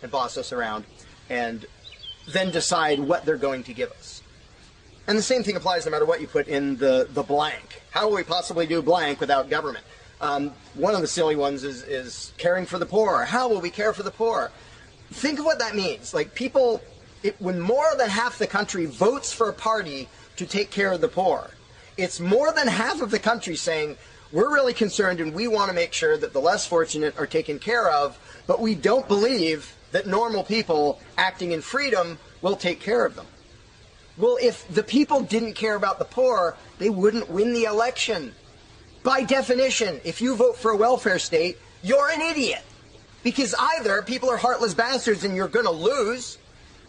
and boss us around and then decide what they're going to give us. And the same thing applies no matter what you put in the blank. How will we possibly do blank without government? One of the silly ones is caring for the poor. How will we care for the poor? Think of what that means. Like people, when more than half the country votes for a party to take care of the poor, it's more than half of the country saying, we're really concerned and we want to make sure that the less fortunate are taken care of, but we don't believe that normal people acting in freedom will take care of them. Well, if the people didn't care about the poor, they wouldn't win the election. By definition, if you vote for a welfare state, you're an idiot. Because either people are heartless bastards and you're going to lose,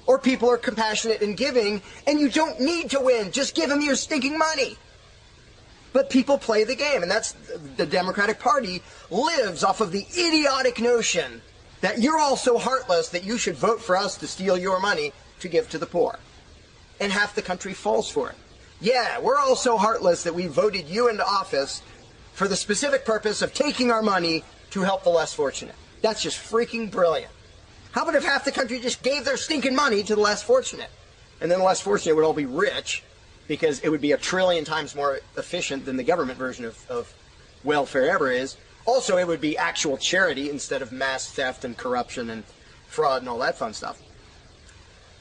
or people are compassionate and giving, and you don't need to win. Just give them your stinking money. But people play the game, and that's the Democratic Party lives off of the idiotic notion that you're all so heartless that you should vote for us to steal your money to give to the poor. And half the country falls for it. Yeah, we're all so heartless that we voted you into office for the specific purpose of taking our money to help the less fortunate. That's just freaking brilliant. How about if half the country just gave their stinking money to the less fortunate? And then the less fortunate would all be rich because it would be 1 trillion times more efficient than the government version of welfare ever is. Also, it would be actual charity instead of mass theft and corruption and fraud and all that fun stuff.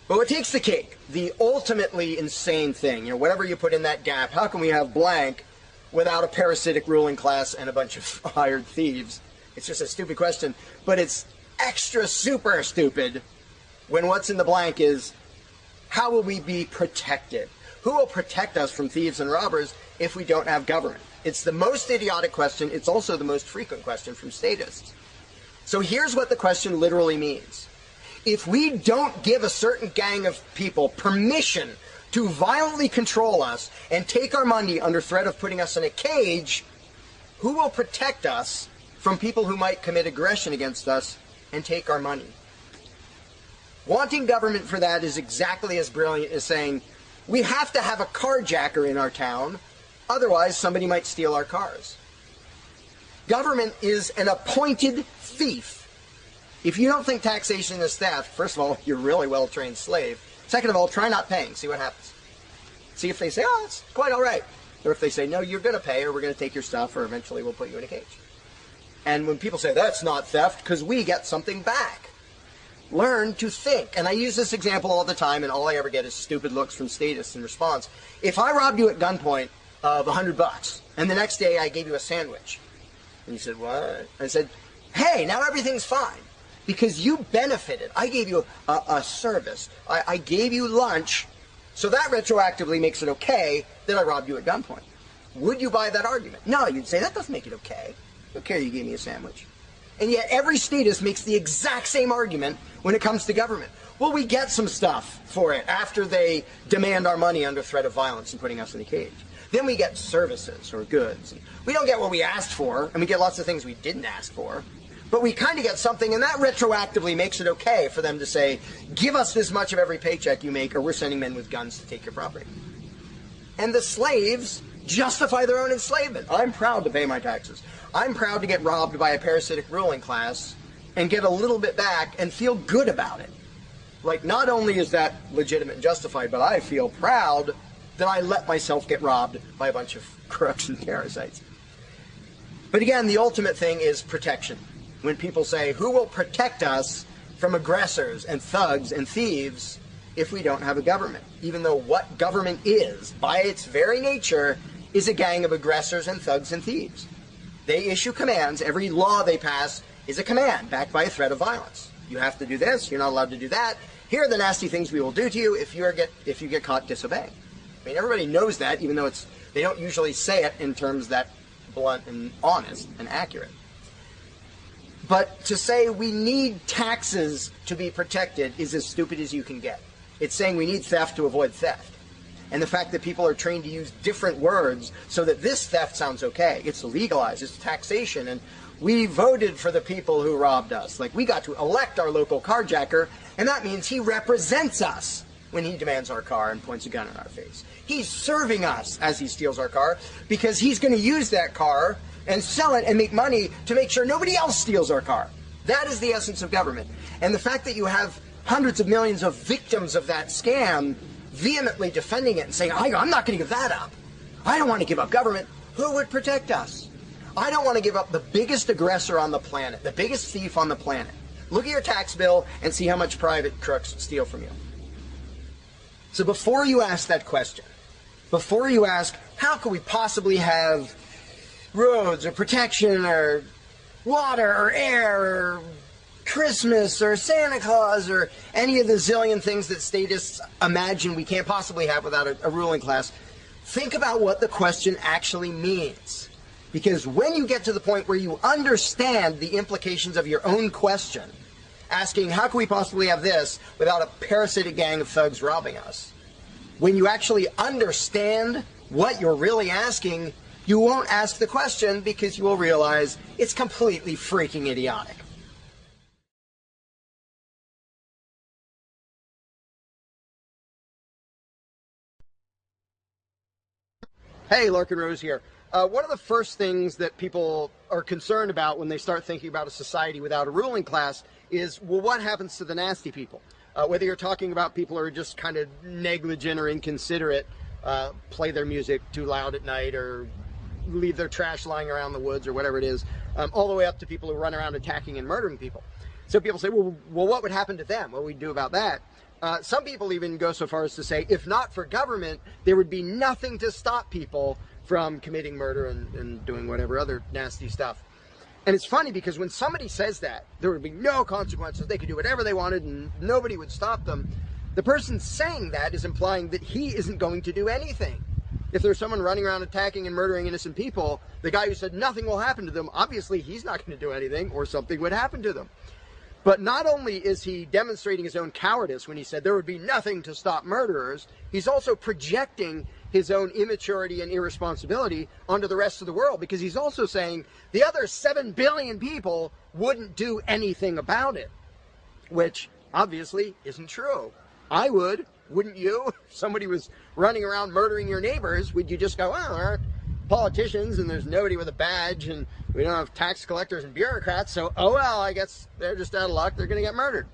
But what takes the cake, the ultimately insane thing, whatever you put in that gap, how can we have blank without a parasitic ruling class and a bunch of hired thieves? It's just a stupid question, but it's extra super stupid when what's in the blank is, how will we be protected? Who will protect us from thieves and robbers if we don't have government? It's the most idiotic question. It's also the most frequent question from statists. So here's what the question literally means. If we don't give a certain gang of people permission to violently control us and take our money under threat of putting us in a cage, who will protect us from people who might commit aggression against us and take our money? Wanting government for that is exactly as brilliant as saying, we have to have a carjacker in our town, otherwise somebody might steal our cars. Government is an appointed thief. If you don't think taxation is theft, first of all, you're a really well-trained slave. Second of all, try not paying. See what happens. See if they say, oh, it's quite all right. Or if they say, no, you're going to pay, or we're going to take your stuff, or eventually we'll put you in a cage. And when people say, that's not theft, because we get something back. Learn to think. And I use this example all the time, and all I ever get is stupid looks from statists in response. If I robbed you at gunpoint of $100, and the next day I gave you a sandwich, and you said, what? I said, hey, now everything's fine. Because you benefited. I gave you a service. I gave you lunch, so that retroactively makes it okay that I robbed you at gunpoint. Would you buy that argument? No, you'd say, that doesn't make it okay. Okay, you gave me a sandwich. And yet every statist makes the exact same argument when it comes to government. Well, we get some stuff for it after they demand our money under threat of violence and putting us in a cage. Then we get services or goods. We don't get what we asked for, and we get lots of things we didn't ask for. But we kind of get something, and that retroactively makes it okay for them to say, give us this much of every paycheck you make, or we're sending men with guns to take your property. And the slaves justify their own enslavement. I'm proud to pay my taxes. I'm proud to get robbed by a parasitic ruling class and get a little bit back and feel good about it. Like, not only is that legitimate and justified, but I feel proud that I let myself get robbed by a bunch of corruption parasites. But again, the ultimate thing is protection. When people say, who will protect us from aggressors and thugs and thieves if we don't have a government? Even though what government is, by its very nature, is a gang of aggressors and thugs and thieves. They issue commands. Every law they pass is a command backed by a threat of violence. You have to do this. You're not allowed to do that. Here are the nasty things we will do to you if you get caught disobeying. I mean, everybody knows that, even though they don't usually say it in terms that blunt and honest and accurate. But to say we need taxes to be protected is as stupid as you can get. It's saying we need theft to avoid theft. And the fact that people are trained to use different words so that this theft sounds okay. It's legalized, it's taxation, and we voted for the people who robbed us. Like, we got to elect our local carjacker, and that means he represents us when he demands our car and points a gun in our face. He's serving us as he steals our car because he's going to use that car and sell it and make money to make sure nobody else steals our car. That is the essence of government. And the fact that you have hundreds of millions of victims of that scam vehemently defending it and saying, I'm not going to give that up. I don't want to give up government. Who would protect us? I don't want to give up the biggest aggressor on the planet, the biggest thief on the planet. Look at your tax bill and see how much private crooks steal from you. So before you ask that question, before you ask, how could we possibly have roads or protection or water or air or Christmas or Santa Claus or any of the zillion things that statists imagine we can't possibly have without a ruling class, think about what the question actually means. Because when you get to the point where you understand the implications of your own question, asking, how can we possibly have this without a parasitic gang of thugs robbing us? When you actually understand what you're really asking, you won't ask the question because you will realize it's completely freaking idiotic. Hey, Larkin Rose here. One of the first things that people are concerned about when they start thinking about a society without a ruling class is, well, what happens to the nasty people? Whether you're talking about people who are just kind of negligent or inconsiderate, play their music too loud at night or leave their trash lying around the woods or whatever it is, all the way up to people who run around attacking and murdering people. So people say, well, what would happen to them? What would we do about that? Some people even go so far as to say, if not for government, there would be nothing to stop people from committing murder and doing whatever other nasty stuff. And it's funny because when somebody says that, there would be no consequences, they could do whatever they wanted and nobody would stop them, the person saying that is implying that he isn't going to do anything. If there's someone running around attacking and murdering innocent people, the guy who said nothing will happen to them, obviously he's not going to do anything or something would happen to them. But not only is he demonstrating his own cowardice when he said there would be nothing to stop murderers, he's also projecting his own immaturity and irresponsibility onto the rest of the world, because he's also saying the other 7 billion people wouldn't do anything about it, which obviously isn't true. I would, wouldn't you? If somebody was running around murdering your neighbors, would you just go, well, there aren't politicians and there's nobody with a badge and we don't have tax collectors and bureaucrats, so oh well, I guess they're just out of luck, they're going to get murdered.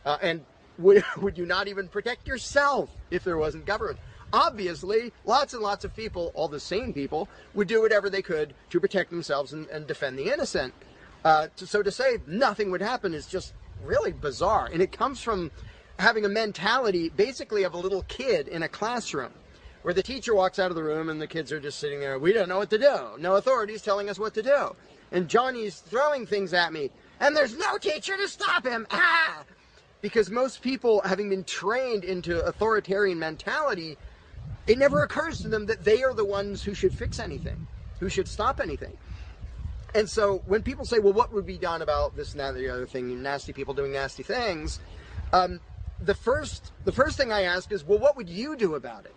And would you not even protect yourself if there wasn't government? Obviously, lots and lots of people, all the sane people, would do whatever they could to protect themselves and defend the innocent. So to say nothing would happen is just really bizarre. And it comes from having a mentality basically of a little kid in a classroom, where the teacher walks out of the room and the kids are just sitting there, we don't know what to do. No authority's telling us what to do. And Johnny's throwing things at me, and there's no teacher to stop him. Ah! Because most people, having been trained into authoritarian mentality, it never occurs to them that they are the ones who should fix anything, who should stop anything. And so when people say, well, what would be done about this and that and the other thing, nasty people doing nasty things, the first thing I ask is, well, what would you do about it?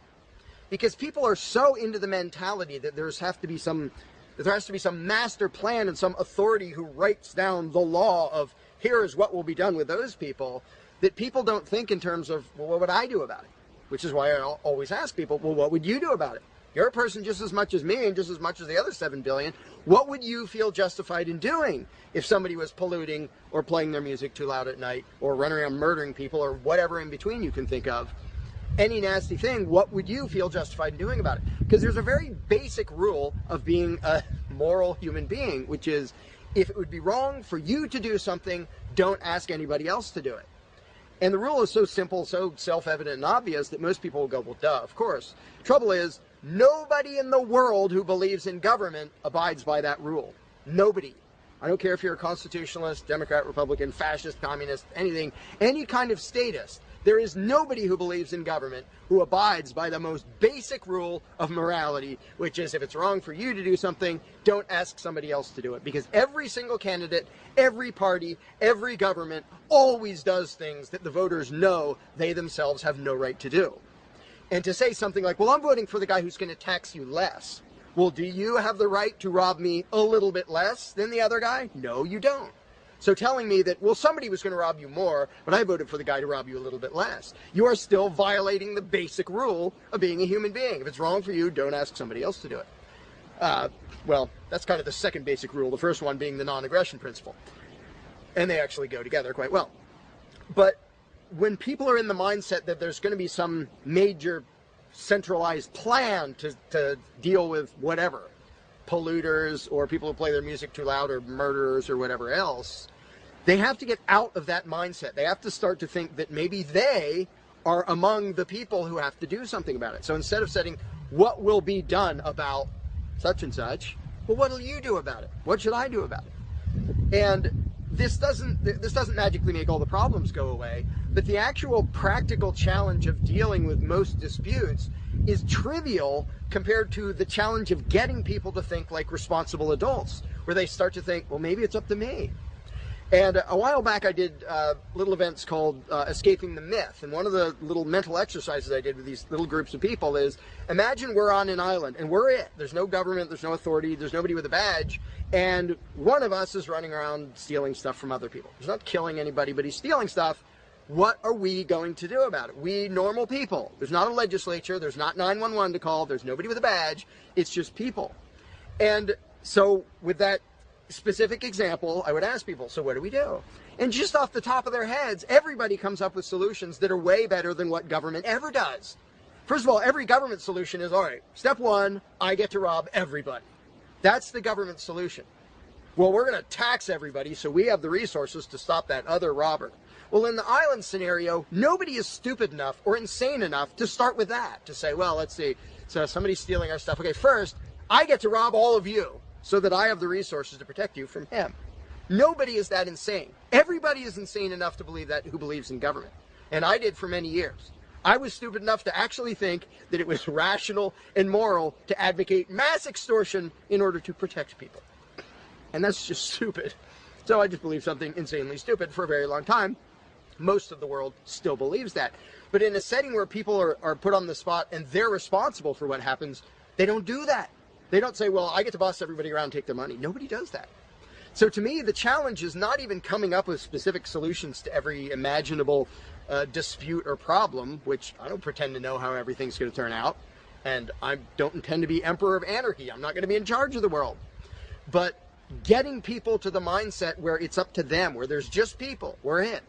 Because people are so into the mentality that there has to be some master plan and some authority who writes down the law of here is what will be done with those people, that people don't think in terms of, well, what would I do about it? Which is why I always ask people, well, what would you do about it? You're a person just as much as me and just as much as the other 7 billion. What would you feel justified in doing if somebody was polluting or playing their music too loud at night or running around murdering people or whatever in between you can think of? Any nasty thing, what would you feel justified in doing about it? Because there's a very basic rule of being a moral human being, which is if it would be wrong for you to do something, don't ask anybody else to do it. And the rule is so simple, so self-evident and obvious that most people will go, well, duh, of course. Trouble is, nobody in the world who believes in government abides by that rule. Nobody. I don't care if you're a constitutionalist, Democrat, Republican, fascist, communist, anything, any kind of statist. There is nobody who believes in government who abides by the most basic rule of morality, which is if it's wrong for you to do something, don't ask somebody else to do it. Because every single candidate, every party, every government always does things that the voters know they themselves have no right to do. And to say something like, well, I'm voting for the guy who's going to tax you less. Well, do you have the right to rob me a little bit less than the other guy? No, you don't. So telling me that, well, somebody was going to rob you more, but I voted for the guy to rob you a little bit less, you are still violating the basic rule of being a human being. If it's wrong for you, don't ask somebody else to do it. Well, that's kind of the second basic rule, the first one being the non-aggression principle. And they actually go together quite well. But when people are in the mindset that there's going to be some major centralized plan to deal with whatever, polluters or people who play their music too loud or murderers or whatever else, they have to get out of that mindset. They have to start to think that maybe they are among the people who have to do something about it. So instead of saying, what will be done about such and such, well, what will you do about it? What should I do about it? And this doesn't magically make all the problems go away, but the actual practical challenge of dealing with most disputes is trivial compared to the challenge of getting people to think like responsible adults, where they start to think, well, maybe it's up to me. And a while back I did little events called Escaping the Myth. And one of the little mental exercises I did with these little groups of people is, imagine we're on an island and we're it. There's no government, there's no authority, there's nobody with a badge. And one of us is running around stealing stuff from other people. He's not killing anybody, but he's stealing stuff. What are we going to do about it? We normal people. There's not a legislature. There's not 911 to call. There's nobody with a badge. It's just people. And so with that specific example, I would ask people, so what do we do? And just off the top of their heads, everybody comes up with solutions that are way better than what government ever does. First of all, every government solution is, all right, step one, I get to rob everybody. That's the government solution. Well, we're going to tax everybody so we have the resources to stop that other robber. Well, in the island scenario, nobody is stupid enough or insane enough to start with that, to say, well, let's see, so somebody's stealing our stuff. Okay, first, I get to rob all of you so that I have the resources to protect you from him. Nobody is that insane. Everybody is insane enough to believe that who believes in government. And I did for many years. I was stupid enough to actually think that it was rational and moral to advocate mass extortion in order to protect people. And that's just stupid. So I just believed something insanely stupid for a very long time. Most of the world still believes that. But in a setting where people are put on the spot and they're responsible for what happens, they don't do that. They don't say, well, I get to boss everybody around and take their money. Nobody does that. So to me, the challenge is not even coming up with specific solutions to every imaginable dispute or problem, which I don't pretend to know how everything's going to turn out. And I don't intend to be emperor of anarchy. I'm not going to be in charge of the world. But getting people to the mindset where it's up to them, where there's just people, we're in.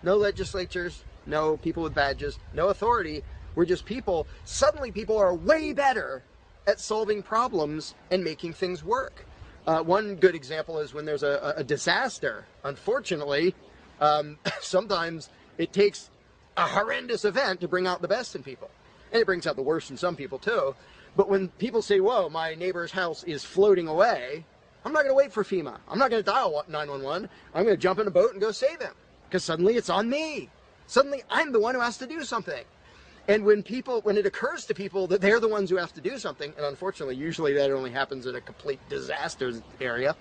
No legislatures, no people with badges, no authority, we're just people. Suddenly people are way better at solving problems and making things work. One good example is when there's a disaster. Unfortunately, sometimes it takes a horrendous event to bring out the best in people. And it brings out the worst in some people too. But when people say, whoa, my neighbor's house is floating away, I'm not going to wait for FEMA. I'm not going to dial 911. I'm going to jump in a boat and go save him. Because suddenly it's on me. Suddenly I'm the one who has to do something. And when it occurs to people that they're the ones who have to do something, and unfortunately usually that only happens in a complete disaster area,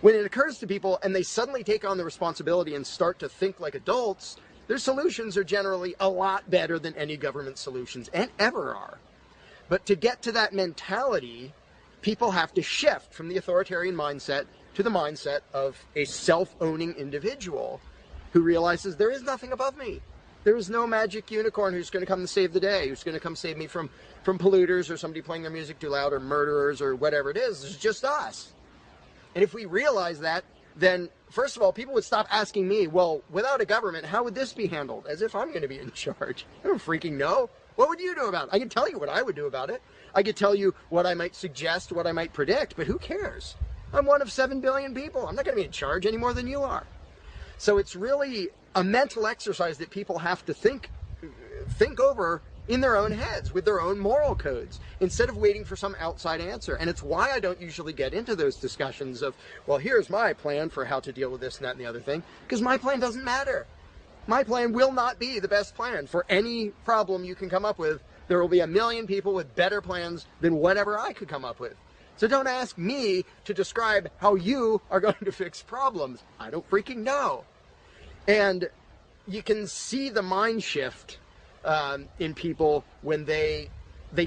when it occurs to people and they suddenly take on the responsibility and start to think like adults, their solutions are generally a lot better than any government solutions and ever are. But to get to that mentality, people have to shift from the authoritarian mindset to the mindset of a self-owning individual who realizes there is nothing above me. There is no magic unicorn who's going to come and save the day, who's going to come save me from polluters or somebody playing their music too loud or murderers or whatever it is. It's just us. And if we realize that, then first of all, people would stop asking me, well, without a government, how would this be handled? As if I'm going to be in charge. I don't freaking know. What would you do about it? I can tell you what I would do about it. I could tell you what I might suggest, what I might predict, but who cares? I'm one of 7 billion people. I'm not going to be in charge any more than you are. So it's really a mental exercise that people have to think over in their own heads with their own moral codes instead of waiting for some outside answer. And it's why I don't usually get into those discussions of, well, here's my plan for how to deal with this and that and the other thing, because my plan doesn't matter. My plan will not be the best plan for any problem you can come up with. There will be a million people with better plans than whatever I could come up with. So don't ask me to describe how you are going to fix problems. I don't freaking know. And you can see the mind shift in people when they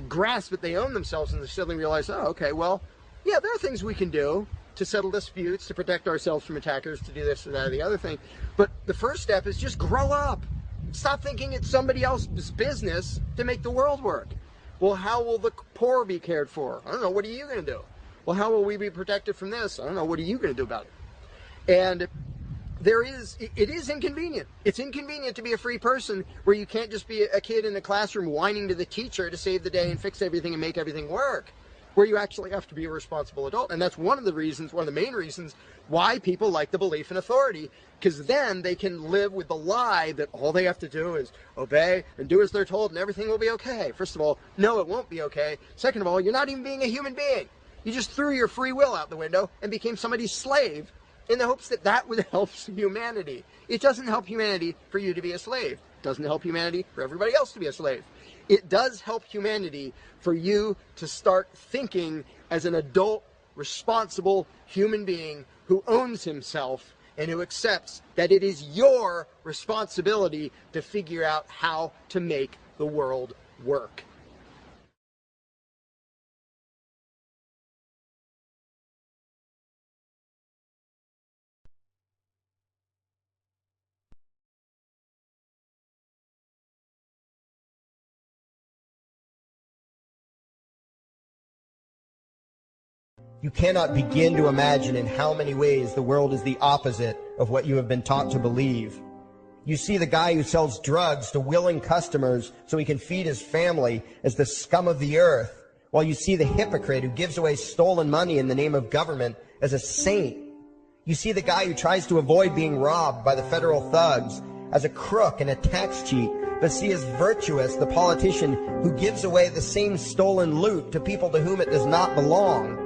grasp that they own themselves and they suddenly realize, oh, okay, well, yeah, there are things we can do to settle disputes, to protect ourselves from attackers, to do this or that or the other thing. But the first step is just grow up. Stop thinking it's somebody else's business to make the world work. Well, how will the poor be cared for? I don't know. What are you going to do? Well, how will we be protected from this? I don't know. What are you going to do about it? And it is inconvenient. It's inconvenient to be a free person where you can't just be a kid in a classroom whining to the teacher to save the day and fix everything and make everything work, where you actually have to be a responsible adult. And that's one of the main reasons why people like the belief in authority, because then they can live with the lie that all they have to do is obey and do as they're told and everything will be okay. First of all, no, it won't be okay. Second of all, you're not even being a human being. You just threw your free will out the window and became somebody's slave in the hopes that that would help humanity. It doesn't help humanity for you to be a slave. It doesn't help humanity for everybody else to be a slave. It does help humanity for you to start thinking as an adult, responsible human being who owns himself and who accepts that it is your responsibility to figure out how to make the world work. You cannot begin to imagine in how many ways the world is the opposite of what you have been taught to believe. You see the guy who sells drugs to willing customers so he can feed his family as the scum of the earth, while you see the hypocrite who gives away stolen money in the name of government as a saint. You see the guy who tries to avoid being robbed by the federal thugs as a crook and a tax cheat, but see as virtuous the politician who gives away the same stolen loot to people to whom it does not belong.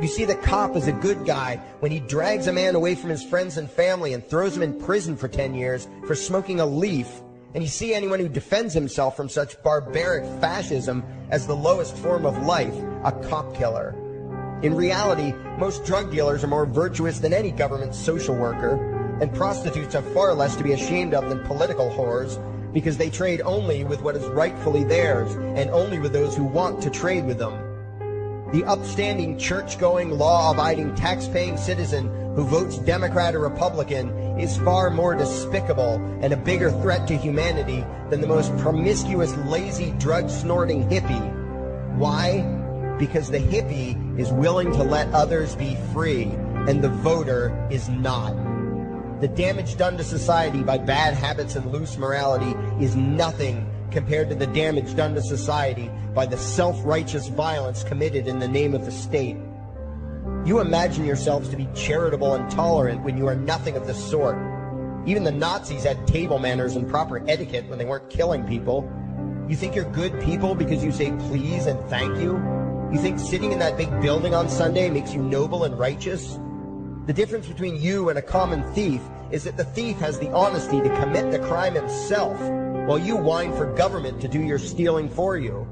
You see the cop as a good guy when he drags a man away from his friends and family and throws him in prison for 10 years for smoking a leaf. And you see anyone who defends himself from such barbaric fascism as the lowest form of life, a cop killer. In reality, most drug dealers are more virtuous than any government social worker, and prostitutes have far less to be ashamed of than political whores, because they trade only with what is rightfully theirs, and only with those who want to trade with them. The upstanding, church-going, law-abiding, tax-paying citizen who votes Democrat or Republican is far more despicable and a bigger threat to humanity than the most promiscuous, lazy, drug-snorting hippie. Why? Because the hippie is willing to let others be free, and the voter is not. The damage done to society by bad habits and loose morality is nothing compared to the damage done to society by the self-righteous violence committed in the name of the state. You imagine yourselves to be charitable and tolerant when you are nothing of the sort. Even the Nazis had table manners and proper etiquette when they weren't killing people. You think you're good people because you say please and thank you? You think sitting in that big building on Sunday makes you noble and righteous? The difference between you and a common thief is that the thief has the honesty to commit the crime himself, while you whine for government to do your stealing for you.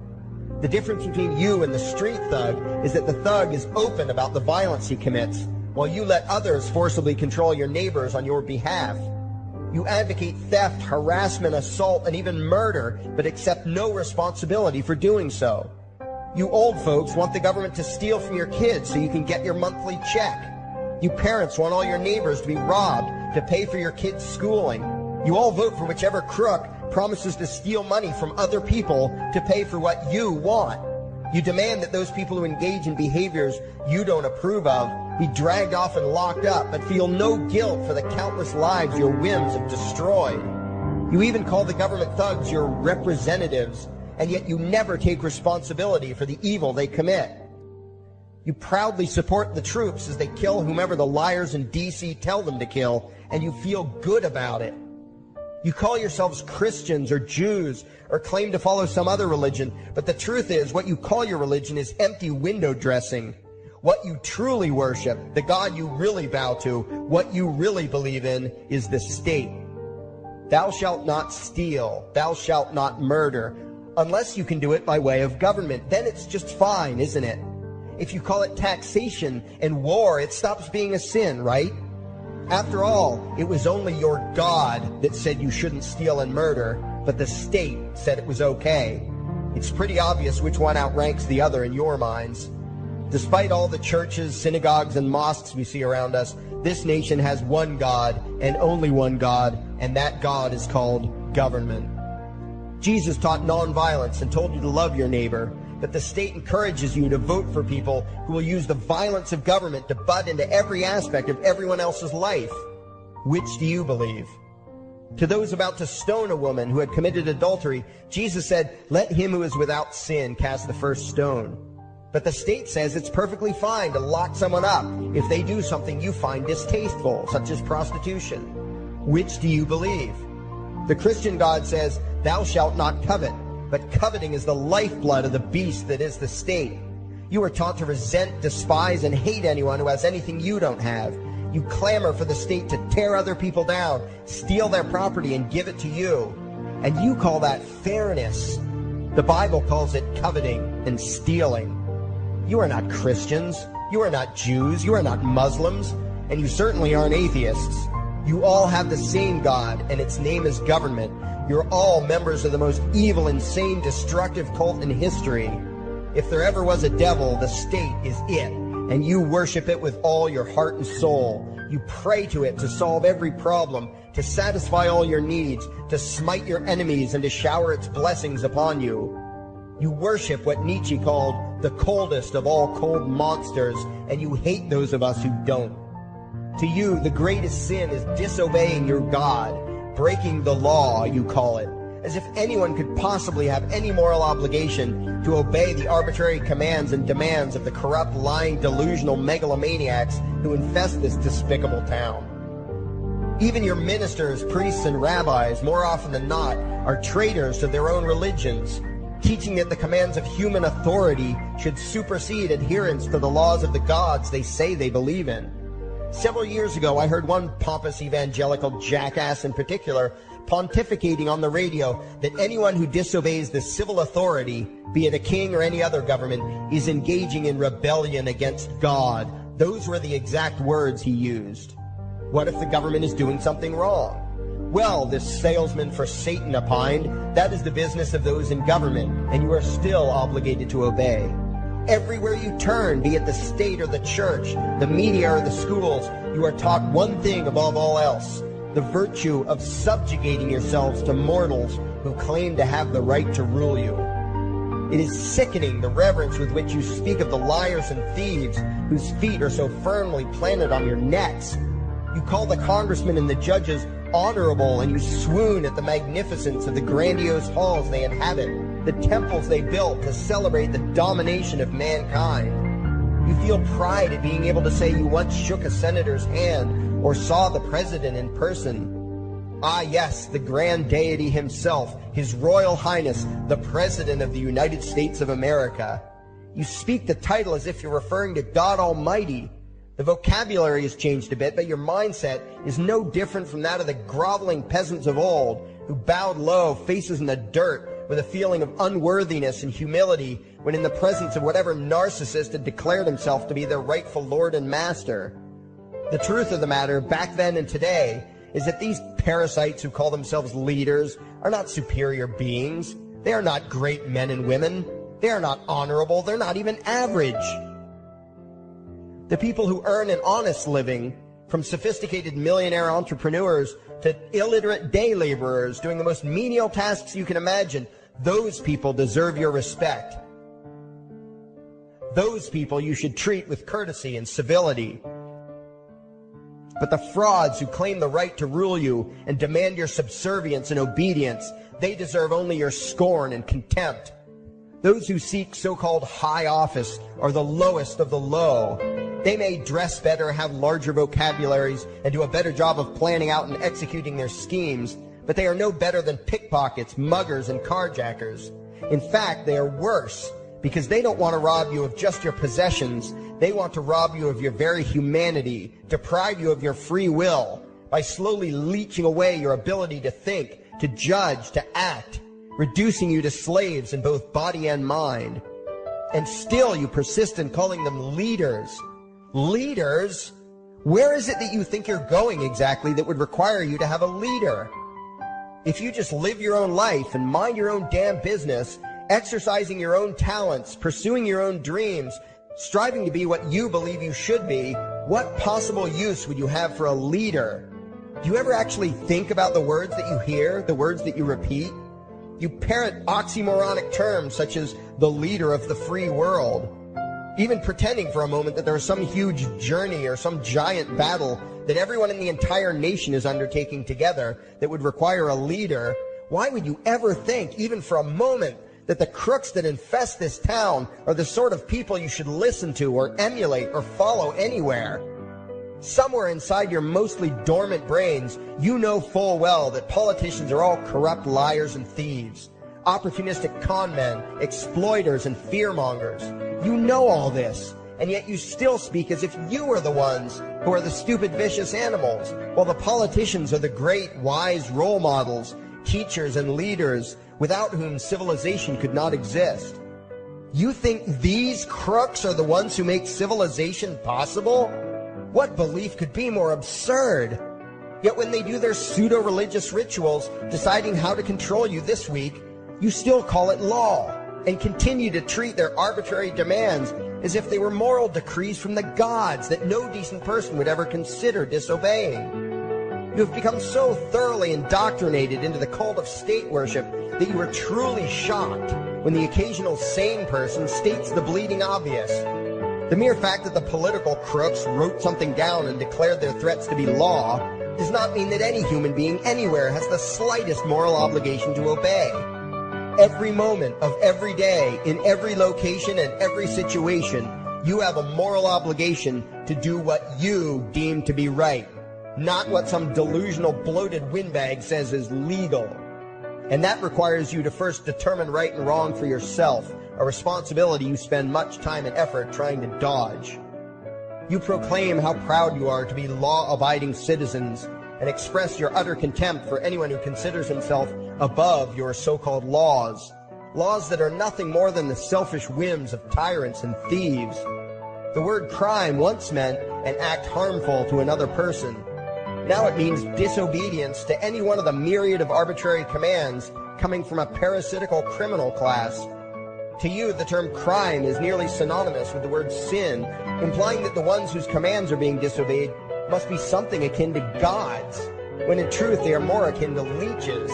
The difference between you and the street thug is that the thug is open about the violence he commits, while you let others forcibly control your neighbors on your behalf. You advocate theft, harassment, assault, and even murder, but accept no responsibility for doing so. You old folks want the government to steal from your kids so you can get your monthly check. You parents want all your neighbors to be robbed to pay for your kids' schooling. You all vote for whichever crook promises to steal money from other people to pay for what you want. You demand that those people who engage in behaviors you don't approve of be dragged off and locked up, but feel no guilt for the countless lives your whims have destroyed. You even call the government thugs your representatives, and yet you never take responsibility for the evil they commit. You proudly support the troops as they kill whomever the liars in D.C. tell them to kill, and you feel good about it. You call yourselves Christians or Jews or claim to follow some other religion, but the truth is what you call your religion is empty window dressing. What you truly worship, the God you really bow to, what you really believe in is the state. Thou shalt not steal, thou shalt not murder, unless you can do it by way of government. Then it's just fine, isn't it? If you call it taxation and war, it stops being a sin, right? After all, it was only your God that said you shouldn't steal and murder, but the state said it was okay. It's pretty obvious which one outranks the other in your minds. Despite all the churches, synagogues, and mosques we see around us, this nation has one God and only one God, and that God is called government. Jesus taught nonviolence and told you to love your neighbor, but the state encourages you to vote for people who will use the violence of government to butt into every aspect of everyone else's life. Which do you believe? To those about to stone a woman who had committed adultery, Jesus said, "Let him who is without sin cast the first stone." But the state says it's perfectly fine to lock someone up if they do something you find distasteful, such as prostitution. Which do you believe? The Christian God says, "Thou shalt not covet," but coveting is the lifeblood of the beast that is the state. You are taught to resent, despise, and hate anyone who has anything you don't have. You clamor for the state to tear other people down, steal their property, and give it to you. And you call that fairness. The Bible calls it coveting and stealing. You are not Christians. You are not Jews. You are not Muslims. And you certainly aren't atheists. You all have the same God, and its name is government. You're all members of the most evil, insane, destructive cult in history. If there ever was a devil, the state is it, and you worship it with all your heart and soul. You pray to it to solve every problem, to satisfy all your needs, to smite your enemies, and to shower its blessings upon you. You worship what Nietzsche called the coldest of all cold monsters, and you hate those of us who don't. To you, the greatest sin is disobeying your God, breaking the law, you call it, as if anyone could possibly have any moral obligation to obey the arbitrary commands and demands of the corrupt, lying, delusional megalomaniacs who infest this despicable town. Even your ministers, priests, and rabbis, more often than not, are traitors to their own religions, teaching that the commands of human authority should supersede adherence to the laws of the gods they say they believe in. Several years ago, I heard one pompous evangelical jackass in particular pontificating on the radio that anyone who disobeys the civil authority, be it a king or any other government, is engaging in rebellion against God. Those were the exact words he used. What if the government is doing something wrong? Well, this salesman for Satan opined, that is the business of those in government, and you are still obligated to obey. Everywhere you turn, be it the state or the church, the media or the schools, you are taught one thing above all else: the virtue of subjugating yourselves to mortals who claim to have the right to rule you. It is sickening the reverence with which you speak of the liars and thieves whose feet are so firmly planted on your necks. You call the congressmen and the judges honorable, and you swoon at the magnificence of the grandiose halls they inhabit, the temples they built to celebrate the domination of mankind. You feel pride at being able to say you once shook a senator's hand or saw the president in person. Ah, yes, the grand deity himself, His Royal Highness, the President of the United States of America. You speak the title as if you're referring to God Almighty. The vocabulary has changed a bit, but your mindset is no different from that of the groveling peasants of old who bowed low, faces in the dirt, with a feeling of unworthiness and humility when in the presence of whatever narcissist had declared himself to be their rightful lord and master. The truth of the matter, back then and today, is that these parasites who call themselves leaders are not superior beings. They are not great men and women. They are not honorable. They're not even average. The people who earn an honest living, from sophisticated millionaire entrepreneurs to illiterate day laborers doing the most menial tasks you can imagine, those people deserve your respect. Those people you should treat with courtesy and civility. But the frauds who claim the right to rule you and demand your subservience and obedience, they deserve only your scorn and contempt. Those who seek so-called high office are the lowest of the low. They may dress better, have larger vocabularies, and do a better job of planning out and executing their schemes, but they are no better than pickpockets, muggers, and carjackers. In fact, they are worse, because they don't want to rob you of just your possessions. They want to rob you of your very humanity, deprive you of your free will, by slowly leeching away your ability to think, to judge, to act, reducing you to slaves in both body and mind. And still you persist in calling them leaders. Leaders? Where is it that you think you're going exactly that would require you to have a leader? If you just live your own life and mind your own damn business, exercising your own talents, pursuing your own dreams, striving to be what you believe you should be, what possible use would you have for a leader? Do you ever actually think about the words that you hear, the words that you repeat? You parrot oxymoronic terms such as the leader of the free world. Even pretending for a moment that there is some huge journey or some giant battle that everyone in the entire nation is undertaking together that would require a leader, why would you ever think, even for a moment, that the crooks that infest this town are the sort of people you should listen to or emulate or follow anywhere? Somewhere inside your mostly dormant brains, you know full well that politicians are all corrupt liars and thieves, opportunistic con men, exploiters, and fearmongers. You know all this, and yet you still speak as if you are the ones who are the stupid, vicious animals, while the politicians are the great, wise role models, teachers, and leaders without whom civilization could not exist. You think these crooks are the ones who make civilization possible? What belief could be more absurd? Yet when they do their pseudo-religious rituals deciding how to control you this week, you still call it law and continue to treat their arbitrary demands as if they were moral decrees from the gods that no decent person would ever consider disobeying. You have become so thoroughly indoctrinated into the cult of state worship that you are truly shocked when the occasional sane person states the bleeding obvious. The mere fact that the political crooks wrote something down and declared their threats to be law does not mean that any human being anywhere has the slightest moral obligation to obey. Every moment of every day, in every location and every situation, you have a moral obligation to do what you deem to be right, not what some delusional bloated windbag says is legal. And that requires you to first determine right and wrong for yourself, a responsibility you spend much time and effort trying to dodge. You proclaim how proud you are to be law-abiding citizens and express your utter contempt for anyone who considers himself above your so-called laws, laws that are nothing more than the selfish whims of tyrants and thieves. The word crime once meant an act harmful to another person. Now it means disobedience to any one of the myriad of arbitrary commands coming from a parasitical criminal class. To you, the term crime is nearly synonymous with the word sin, implying that the ones whose commands are being disobeyed must be something akin to gods, when in truth they are more akin to leeches.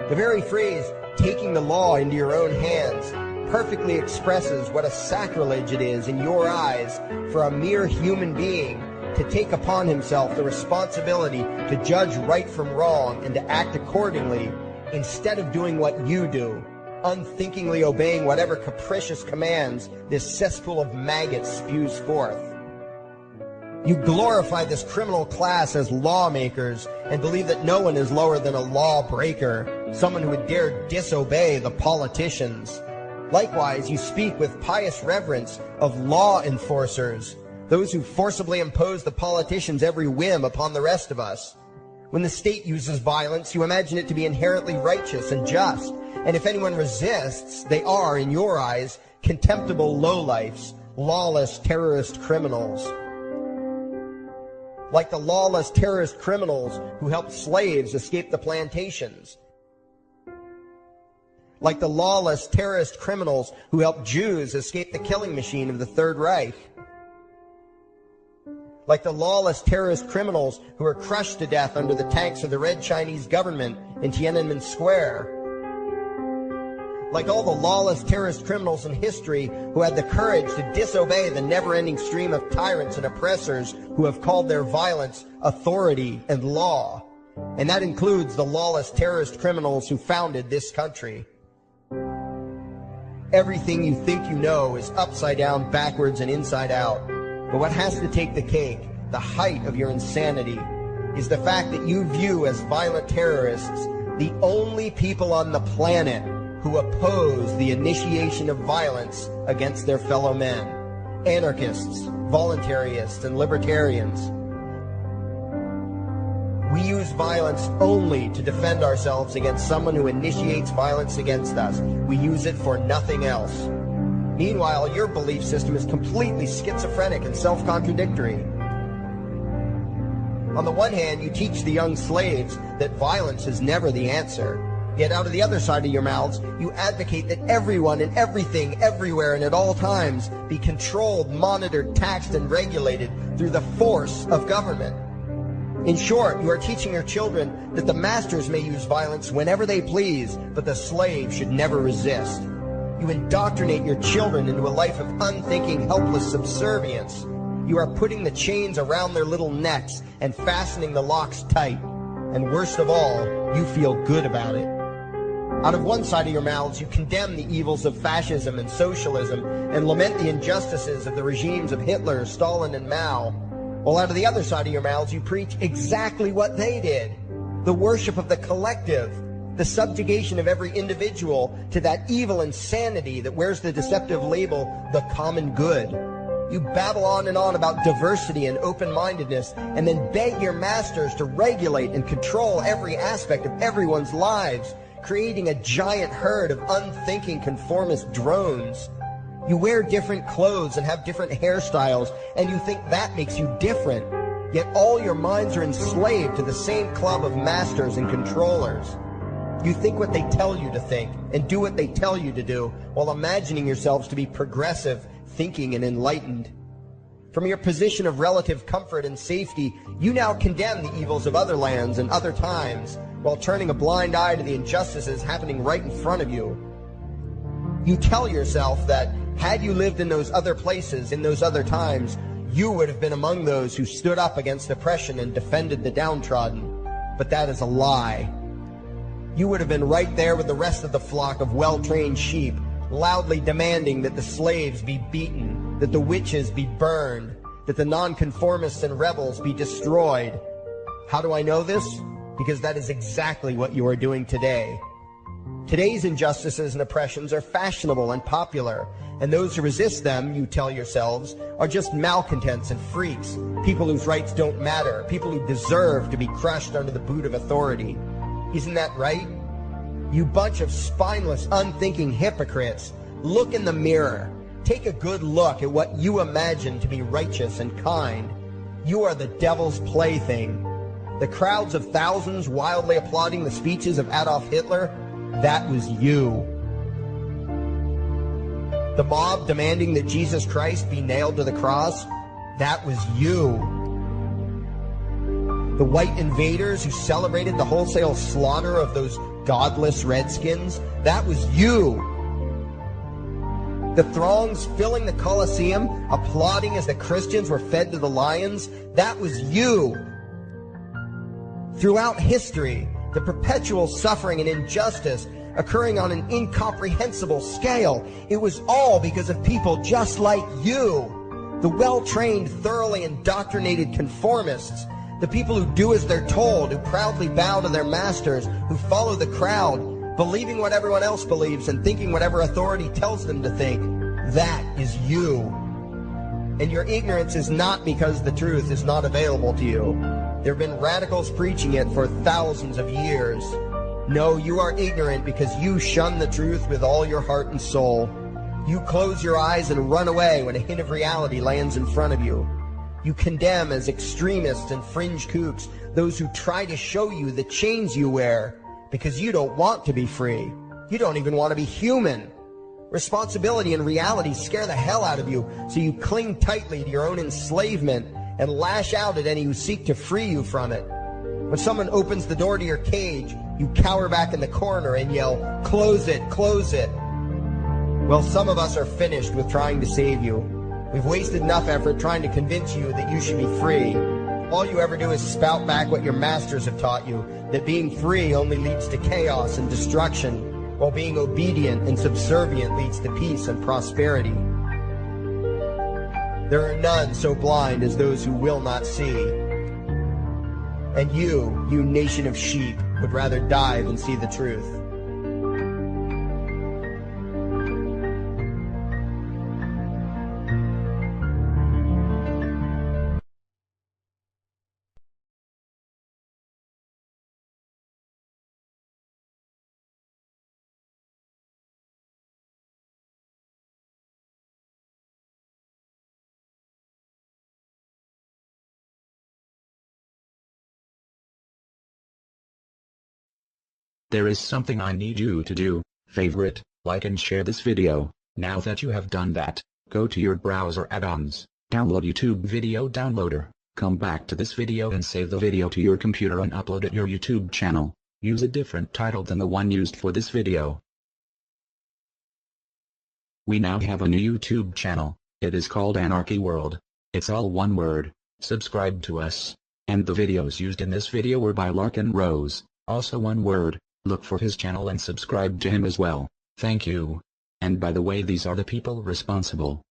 The very phrase, taking the law into your own hands, perfectly expresses what a sacrilege it is in your eyes for a mere human being to take upon himself the responsibility to judge right from wrong and to act accordingly, instead of doing what you do, unthinkingly obeying whatever capricious commands this cesspool of maggots spews forth. You glorify this criminal class as lawmakers and believe that no one is lower than a lawbreaker, someone who would dare disobey the politicians. Likewise, you speak with pious reverence of law enforcers, those who forcibly impose the politicians' every whim upon the rest of us. When the state uses violence, you imagine it to be inherently righteous and just, and if anyone resists, they are, in your eyes, contemptible lowlifes, lawless terrorist criminals. Like the lawless terrorist criminals who helped slaves escape the plantations. Like the lawless terrorist criminals who helped Jews escape the killing machine of the Third Reich. Like the lawless terrorist criminals who were crushed to death under the tanks of the Red Chinese government in Tiananmen Square. Like all the lawless terrorist criminals in history who had the courage to disobey the never-ending stream of tyrants and oppressors who have called their violence authority and law. And that includes the lawless terrorist criminals who founded this country. Everything you think you know is upside down, backwards, and inside out. But what has to take the cake, the height of your insanity, is the fact that you view as violent terrorists the only people on the planet who oppose the initiation of violence against their fellow men. Anarchists, voluntarists, and libertarians. We use violence only to defend ourselves against someone who initiates violence against us. We use it for nothing else. Meanwhile, your belief system is completely schizophrenic and self-contradictory. On the one hand, you teach the young slaves that violence is never the answer. Yet out of the other side of your mouths, you advocate that everyone and everything, everywhere and at all times be controlled, monitored, taxed, and regulated through the force of government. In short, you are teaching your children that the masters may use violence whenever they please, but the slave should never resist. You indoctrinate your children into a life of unthinking, helpless subservience. You are putting the chains around their little necks and fastening the locks tight. And worst of all, you feel good about it. Out of one side of your mouths, you condemn the evils of fascism and socialism and lament the injustices of the regimes of Hitler, Stalin, and Mao. While out of the other side of your mouths, you preach exactly what they did. The worship of the collective, the subjugation of every individual to that evil insanity that wears the deceptive label, the common good. You babble on and on about diversity and open-mindedness, and then beg your masters to regulate and control every aspect of everyone's lives, creating a giant herd of unthinking conformist drones. You wear different clothes and have different hairstyles, and you think that makes you different. Yet all your minds are enslaved to the same club of masters and controllers. You think what they tell you to think, and do what they tell you to do, while imagining yourselves to be progressive, thinking, and enlightened. From your position of relative comfort and safety, you now condemn the evils of other lands and other times, while turning a blind eye to the injustices happening right in front of you. You tell yourself that, had you lived in those other places, in those other times, you would have been among those who stood up against oppression and defended the downtrodden. But that is a lie. You would have been right there with the rest of the flock of well-trained sheep, loudly demanding that the slaves be beaten, that the witches be burned, that the nonconformists and rebels be destroyed. How do I know this? Because that is exactly what you are doing today. Today's injustices and oppressions are fashionable and popular, and those who resist them, you tell yourselves, are just malcontents and freaks, people whose rights don't matter, people who deserve to be crushed under the boot of authority. Isn't that right? You bunch of spineless, unthinking hypocrites. Look in the mirror. Take a good look at what you imagine to be righteous and kind. You are the devil's plaything. The crowds of thousands wildly applauding the speeches of Adolf Hitler, that was you. The mob demanding that Jesus Christ be nailed to the cross, that was you. The white invaders who celebrated the wholesale slaughter of those godless redskins, that was you. The throngs filling the Colosseum, applauding as the Christians were fed to the lions, that was you. Throughout history, the perpetual suffering and injustice occurring on an incomprehensible scale, it was all because of people just like you. The well-trained, thoroughly indoctrinated conformists, the people who do as they're told, who proudly bow to their masters, who follow the crowd, believing what everyone else believes and thinking whatever authority tells them to think. That is you. And your ignorance is not because the truth is not available to you. There have been radicals preaching it for thousands of years. No, you are ignorant because you shun the truth with all your heart and soul. You close your eyes and run away when a hint of reality lands in front of you. You condemn as extremists and fringe kooks those who try to show you the chains you wear because you don't want to be free. You don't even want to be human. Responsibility and reality scare the hell out of you, so you cling tightly to your own enslavement and lash out at any who seek to free you from it. When someone opens the door to your cage, you cower back in the corner and yell, "Close it, close it." Well, some of us are finished with trying to save you. We've wasted enough effort trying to convince you that you should be free. All you ever do is spout back what your masters have taught you, that being free only leads to chaos and destruction, while being obedient and subservient leads to peace and prosperity. There are none so blind as those who will not see. And you nation of sheep, would rather die than see the truth. There is something I need you to do. Favorite, like and share this video. Now that you have done that, go to your browser add-ons, download YouTube Video Downloader, come back to this video and save the video to your computer and upload it your YouTube channel. Use a different title than the one used for this video. We now have a new YouTube channel. It is called Anarchy World. It's all one word. Subscribe to us. And the videos used in this video were by Larkin Rose, also one word. Look for his channel and subscribe to him as well. Thank you. And by the way, these are the people responsible.